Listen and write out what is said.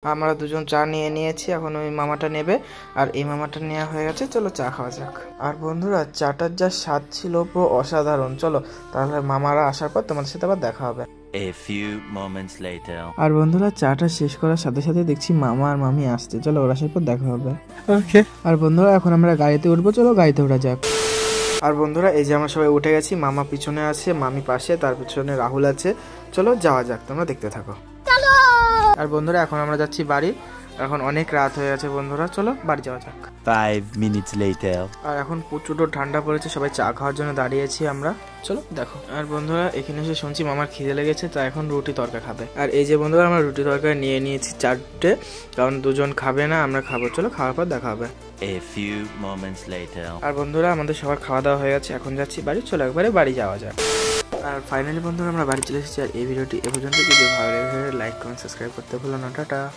আমরা দুজন চা নিয়ে নিয়েছি, এখন ওই মামাটা নেবে আর এই মামাটা নেওয়া হয়ে গেছে। চলো চা খাওয়া যাক। আর বন্ধুরা চাটার যা স্বাদ ছিল পুরো অসাধারণ। চলো তাহলে মামারা আসার পর তোমাদের সাথে আবার দেখা হবে। A few moments later. আর বন্ধুরা চাটা শেষ করার সাথে সাথে দেখছি মামা আর মামি আসছে। চলো ওরা আসার পর দেখা হবে। ওকে। আর বন্ধুরা এখন আমরা গাড়িতে উঠবো, চলো গাড়িতে ওঠা যাক। আর বন্ধুরা এই যে আমরা সবাই উঠে গেছি, মামা পিছনে আছে, মামি পাশে, তার পিছনে রাহুল আছে। চলো যাওয়া যাক, তোমরা দেখতে থাকো। আর বন্ধুরা এখন আমরা যাচ্ছি বাড়ি, এখন অনেক রাত হয়ে গেছে বন্ধুরা, চলো বাড়ি যাওয়া যাক। 5 minutes later. আর এখন প্রচুর ঠান্ডা পড়েছে, সবাই চা খাওয়ার জন্য দাঁড়িয়েছি আমরা, চলো দেখো। আর বন্ধুরা এখানে এসে শুনছি মামার খিদে লেগেছে, তা এখন রুটি তরকা খাবে। আর এই যে বন্ধুরা আমরা রুটি তরকা নিয়ে নিয়েছি 4টে, কারণ দুজন খাবে না, আমরা খাবো। চলো খাওয়ার পর দেখা হবে। A few moments later. আর বন্ধুরা আমাদের সবার খাওয়া দাওয়া হয়ে গেছে, এখন যাচ্ছি বাড়ি, চলো একবারে বাড়ি যাওয়া যায়। আর ফাইনালি বন্ধুরা আমরা বাড়ি চলে এসেছি। আর এই ভিডিওটি এ পর্যন্ত, যদি ভালো লেগে লাইক কমেন্ট সাবস্ক্রাইব করতে ভুলো না। টাটা।